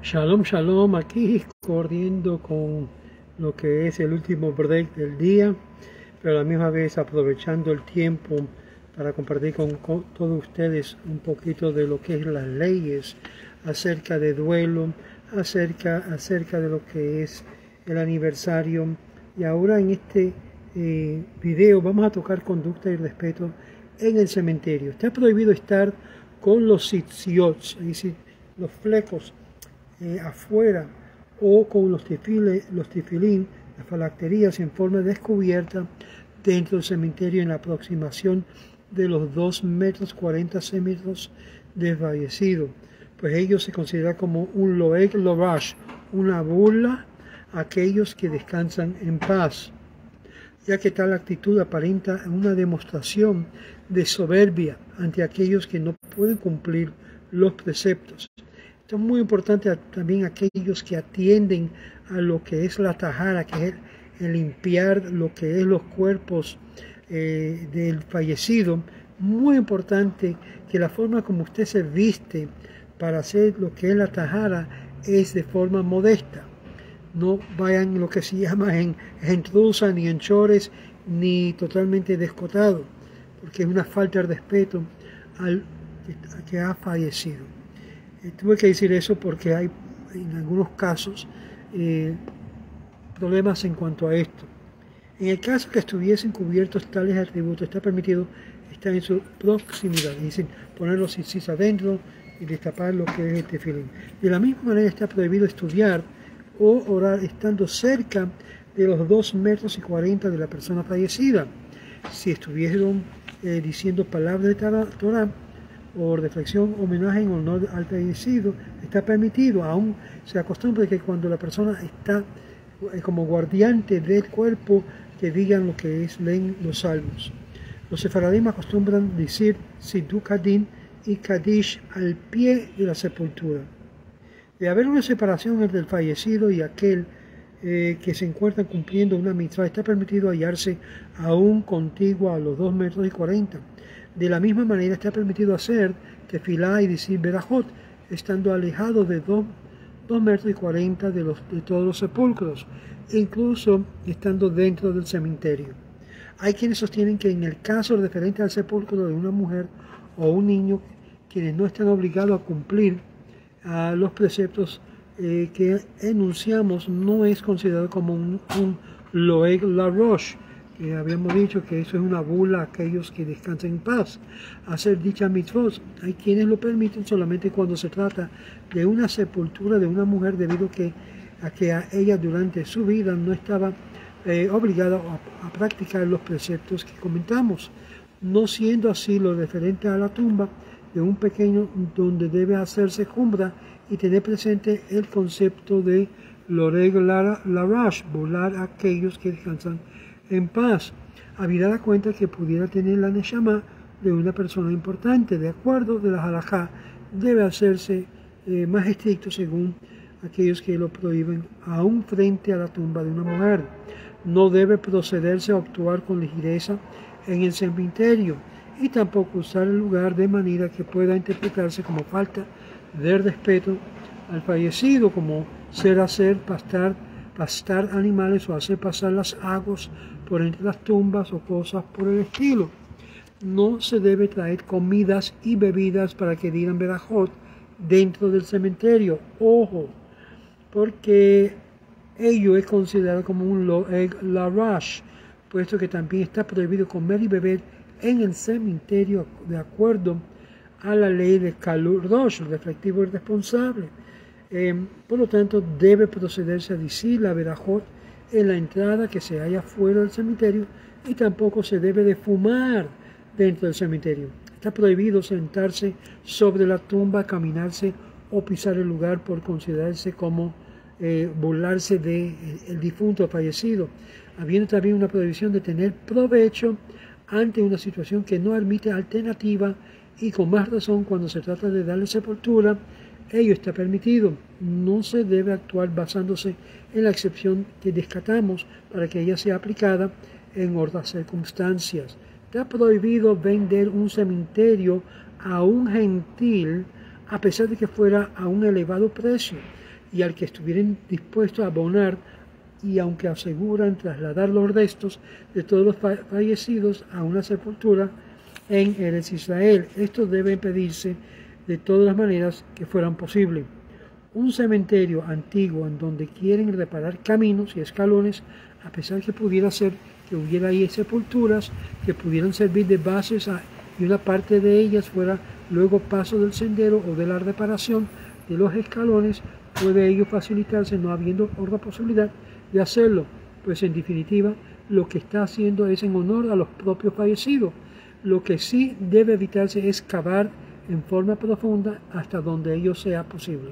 Shalom, shalom, aquí corriendo con lo que es el último break del día, pero a la misma vez aprovechando el tiempo para compartir con todos ustedes un poquito de lo que es las leyes acerca de duelo, acerca de lo que es el aniversario. Y ahora en este video vamos a tocar conducta y respeto en el cementerio. Está prohibido estar con los tzitziot, es decir, los flecos afuera, o con los tefilín, las falacterías en forma descubierta dentro del cementerio en la aproximación de los 2 metros 40 centímetros del fallecido, pues ellos se consideran como un loeg lorash, una burla a aquellos que descansan en paz, ya que tal actitud aparenta una demostración de soberbia ante aquellos que no pueden cumplir los preceptos. Esto es muy importante también aquellos que atienden a lo que es la tajara, que es el limpiar lo que es los cuerpos del fallecido. Muy importante que la forma como usted se viste para hacer lo que es la tajara es de forma modesta. No vayan lo que se llama en trusa, ni en chores, ni totalmente descotado, porque es una falta de respeto al que ha fallecido. Tuve que decir eso porque hay en algunos casos problemas en cuanto a esto. En el caso que estuviesen cubiertos tales atributos, está permitido estar en su proximidad, es decir, poner los tzitzis adentro y destapar lo que es el tefilín. De la misma manera está prohibido estudiar o orar estando cerca de los 2 metros y 40 de la persona fallecida. Si estuvieron diciendo palabras de Torah o reflexión, homenaje en honor al fallecido, está permitido. Aún se acostumbra que cuando la persona está como guardiante del cuerpo, que digan lo que es, leen los salmos. Los sefaradim acostumbran decir Siddur Kadin y Kadish al pie de la sepultura. De haber una separación entre el fallecido y aquel que se encuentra cumpliendo una mitzvah, está permitido hallarse aún contiguo a los 2 metros y 40. De la misma manera está permitido hacer tefilá y decir berajot, estando alejado de 2 metros y 40 de todos los sepulcros, incluso estando dentro del cementerio. Hay quienes sostienen que en el caso referente al sepulcro de una mujer o un niño, quienes no están obligados a cumplir a los preceptos que enunciamos, no es considerado como un loeg larosh. Habíamos dicho que eso es una burla a aquellos que descansan en paz. Hacer dicha mitzvot, hay quienes lo permiten solamente cuando se trata de una sepultura de una mujer, debido a que ella durante su vida no estaba obligada a practicar los preceptos que comentamos, no siendo así lo referente a la tumba de un pequeño, donde debe hacerse jumbra y tener presente el concepto de loeg larash, burlar a aquellos que descansan en paz, habida cuenta que pudiera tener la neshama de una persona importante. De acuerdo de la halajá, debe hacerse más estricto según aquellos que lo prohíben, aún frente a la tumba de una mujer. No debe procederse a actuar con ligereza en el cementerio y tampoco usar el lugar de manera que pueda interpretarse como falta de respeto al fallecido, como hacer pastar animales o hacer pasar las aguas por entre las tumbas o cosas por el estilo. No se debe traer comidas y bebidas para que digan berajot dentro del cementerio. Ojo, porque ello es considerado como un loeg larash, puesto que también está prohibido comer y beber en el cementerio de acuerdo a la ley de Kalur Rosh, el reflectivo y responsable. Por lo tanto, debe procederse a decir la berajot en la entrada que se halla fuera del cementerio, y tampoco se debe de fumar dentro del cementerio. Está prohibido sentarse sobre la tumba, caminarse o pisar el lugar por considerarse como burlarse del difunto fallecido, habiendo también una prohibición de tener provecho ante una situación que no admite alternativa, y con más razón cuando se trata de darle sepultura. Ello está permitido. No se debe actuar basándose en la excepción que descartamos para que ella sea aplicada en otras circunstancias. Está prohibido vender un cementerio a un gentil a pesar de que fuera a un elevado precio. y al que estuvieran dispuestos a abonar, y aunque aseguran trasladar los restos de todos los fallecidos a una sepultura en Eretz Israel. Esto debe pedirse de todas las maneras que fueran posible. Un cementerio antiguo en donde quieren reparar caminos y escalones, a pesar que pudiera ser que hubiera ahí sepulturas que pudieran servir de bases y una parte de ellas fuera luego paso del sendero o de la reparación de los escalones, puede ello facilitarse no habiendo otra posibilidad de hacerlo, pues en definitiva lo que está haciendo es en honor a los propios fallecidos. Lo que sí debe evitarse es cavar en forma profunda hasta donde ello sea posible.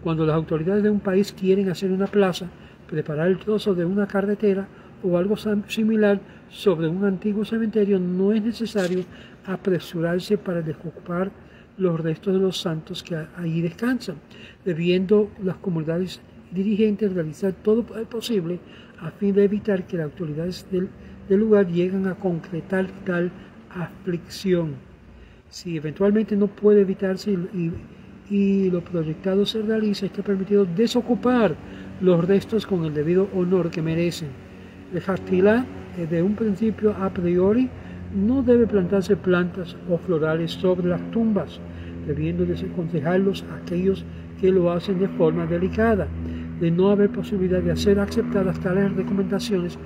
Cuando las autoridades de un país quieren hacer una plaza, preparar el trozo de una carretera o algo similar sobre un antiguo cementerio, no es necesario apresurarse para desocupar los restos de los santos que allí descansan, debiendo las comunidades dirigentes realizar todo lo posible a fin de evitar que las autoridades del lugar lleguen a concretar tal aflicción. Si eventualmente no puede evitarse y lo proyectado se realiza, está permitido desocupar los restos con el debido honor que merecen. El Haftilá, de un principio a priori, no debe plantarse plantas o florales sobre las tumbas, debiendo desaconsejarlos a aquellos que lo hacen de forma delicada. De no haber posibilidad de hacer aceptadas tales recomendaciones,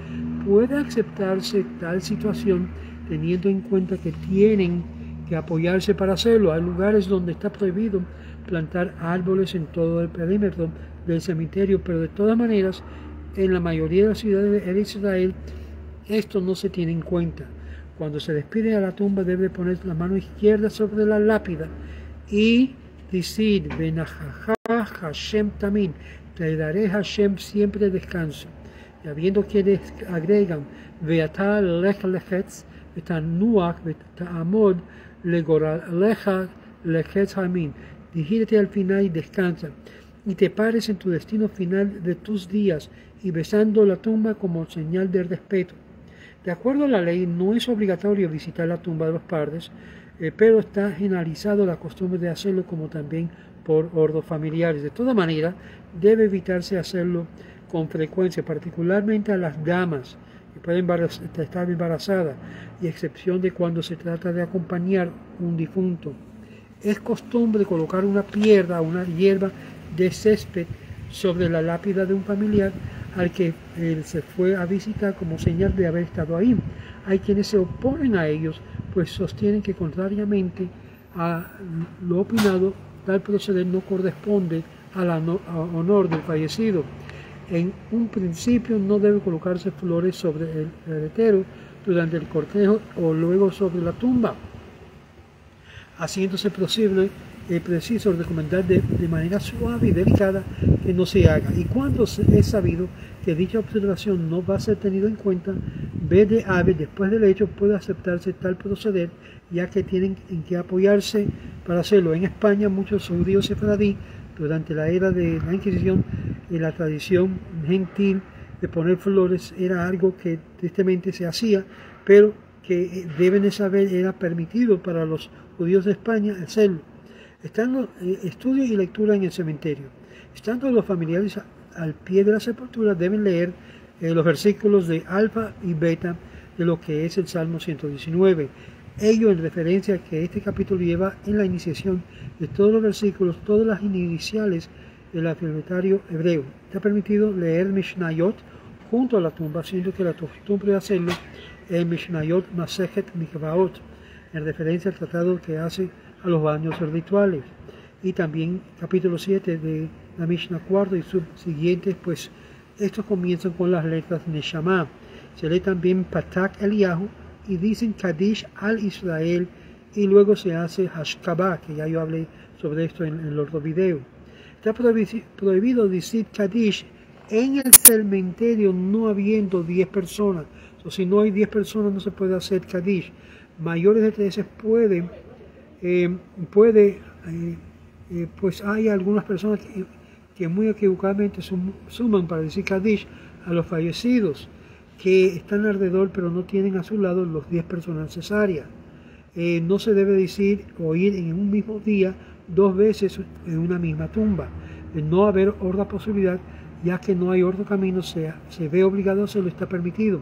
puede aceptarse tal situación teniendo en cuenta que tienen que apoyarse para hacerlo. Hay lugares donde está prohibido plantar árboles en todo el perímetro del cementerio, pero de todas maneras, en la mayoría de las ciudades de Israel, esto no se tiene en cuenta. Cuando se despide a la tumba, debe poner la mano izquierda sobre la lápida y decir: Benajajá Hashem Tamin, te daré Hashem siempre descanso. Y habiendo quienes agregan: Veatá lech lechetz, vetanuach, vetaamod, legoraleja lechetz hamin. Digírete al final y descansa, y te pares en tu destino final de tus días, y besando la tumba como señal de respeto. De acuerdo a la ley, no es obligatorio visitar la tumba de los padres, pero está generalizado la costumbre de hacerlo, como también por ordos familiares. De toda manera, debe evitarse hacerlo con frecuencia, particularmente a las damas que pueden estar embarazadas, y excepción de cuando se trata de acompañar un difunto. Es costumbre colocar una piedra o una hierba de césped sobre la lápida de un familiar al que se fue a visitar como señal de haber estado ahí. Hay quienes se oponen a ellos, pues sostienen que contrariamente a lo opinado, tal proceder no corresponde al honor del fallecido. En un principio no debe colocarse flores sobre el féretro durante el cortejo o luego sobre la tumba, haciéndose preciso recomendar de manera suave y delicada que no se haga. Y cuando es sabido que dicha observación no va a ser tenido en cuenta, B de ave, después del hecho puede aceptarse tal proceder, ya que tienen en que apoyarse para hacerlo. En España, muchos judíos sefaradí, durante la era de la Inquisición, la tradición gentil de poner flores era algo que tristemente se hacía, pero que deben de saber era permitido para los judíos de España hacerlo. Estando estudio y lectura en el cementerio. Estando los familiares al pie de la sepultura, deben leer los versículos de alfa y beta de lo que es el Salmo 119. Ello en referencia a que este capítulo lleva en la iniciación de todos los versículos, todas las iniciales del alfabeto hebreo. Está permitido leer Mishnayot junto a la tumba, siendo que la costumbre de hacerlo es Mishnayot Masejet Mikvaot, en referencia al tratado que hace a los baños rituales. Y también capítulo 7 de la Mishnah cuarto y subsiguientes, pues estos comienzan con las letras Neshama. Se lee también Patak Eliyahu y dicen Kadish al Israel, y luego se hace Hashkabah, que ya yo hablé sobre esto en el otro video. Está prohibido decir Kadish en el cementerio no habiendo 10 personas. O si no hay 10 personas no se puede hacer Kadish. Mayores de 13 pues hay algunas personas que muy equivocadamente suman para decir Kadish a los fallecidos que están alrededor, pero no tienen a su lado los 10 personas necesarias. No se debe decir o ir en un mismo día 2 veces en una misma tumba. De no haber otra posibilidad, ya que no hay otro camino, se ve obligado a hacerlo, está permitido.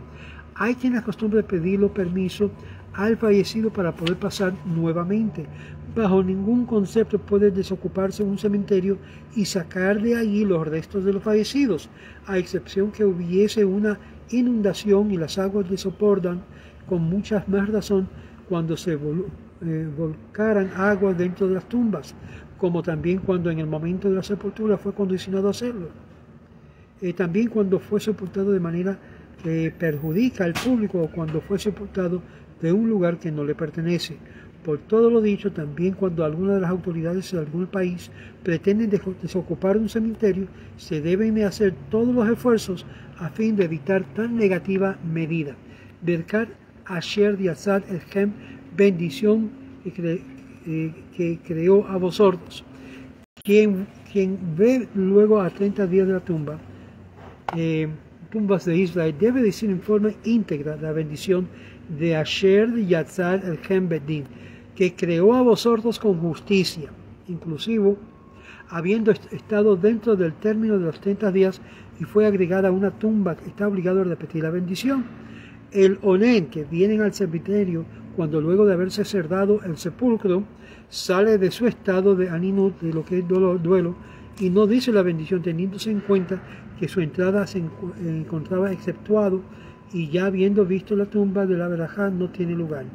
Hay quien acostumbra pedirle permiso al fallecido para poder pasar nuevamente. Bajo ningún concepto puede desocuparse un cementerio y sacar de allí los restos de los fallecidos, a excepción que hubiese una inundación y las aguas desoportan con mucha más razón cuando se volcaran aguas dentro de las tumbas, como también cuando en el momento de la sepultura fue condicionado a hacerlo. También cuando fue sepultado de manera que perjudica al público o cuando fue sepultado de un lugar que no le pertenece. Por todo lo dicho, también cuando alguna de las autoridades de algún país pretenden desocupar un cementerio, se deben de hacer todos los esfuerzos a fin de evitar tan negativa medida. Berkat Asher Yazad Elhem, bendición que creó a vosotros. Quien ve luego a 30 días de la tumbas de Israel, debe decir en forma íntegra la bendición de Asher Yazad Elhem Bedin, que creó a vosotros con justicia, inclusive habiendo estado dentro del término de los 30 días y fue agregada a una tumba, está obligado a repetir la bendición. El onen que viene al cementerio cuando luego de haberse cerrado el sepulcro sale de su estado de aninut, de lo que es duelo, y no dice la bendición, teniéndose en cuenta que su entrada se encontraba exceptuado y ya habiendo visto la tumba de la verajá no tiene lugar.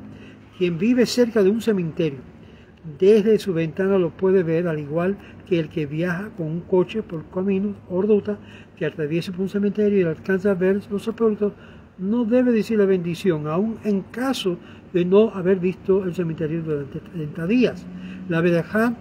Quien vive cerca de un cementerio, desde su ventana lo puede ver, al igual que el que viaja con un coche por camino o ruta que atraviese por un cementerio y alcanza a ver los sepulcros, no debe decir la bendición, aun en caso de no haber visto el cementerio durante 30 días. La verajá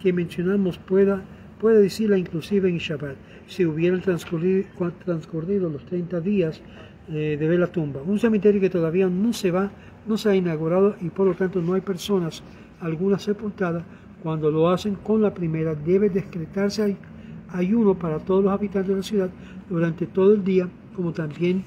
que mencionamos puede decirla inclusive en Shabbat, si hubieran transcurrido los 30 días de ver la tumba. Un cementerio que todavía no se ha inaugurado y por lo tanto no hay personas algunas sepultadas. Cuando lo hacen con la primera, debe decretarse ayuno para todos los habitantes de la ciudad durante todo el día, como también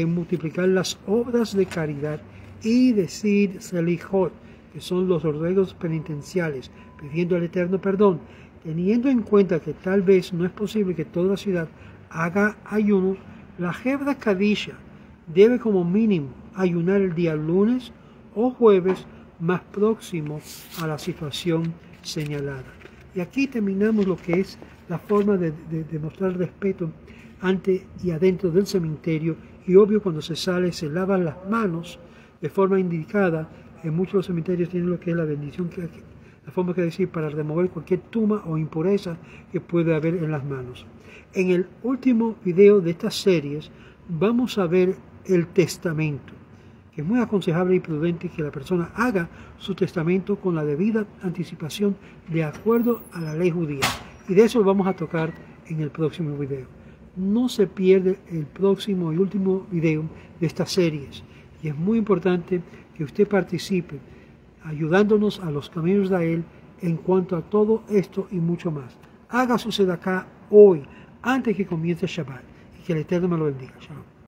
multiplicar las obras de caridad y decir selichot, que son los ruegos penitenciales, pidiendo al Eterno perdón, teniendo en cuenta que tal vez no es posible que toda la ciudad haga ayuno. La Hebra Kadisha debe como mínimo ayunar el día lunes o jueves más próximo a la situación señalada. Y aquí terminamos lo que es la forma de mostrar respeto ante y adentro del cementerio, y obvio cuando se sale se lavan las manos de forma indicada. En muchos de los cementerios tienen lo que es la bendición, la forma que decir para remover cualquier tuma o impureza que pueda haber en las manos. En el último video de estas series vamos a ver el testamento, que es muy aconsejable y prudente que la persona haga su testamento con la debida anticipación de acuerdo a la ley judía. Y de eso lo vamos a tocar en el próximo video. No se pierde el próximo y último video de estas series. Y es muy importante que usted participe, ayudándonos a los caminos de Él en cuanto a todo esto y mucho más. Haga su sedaká hoy, antes que comience Shabbat, y que el Eterno me lo bendiga. Shalom.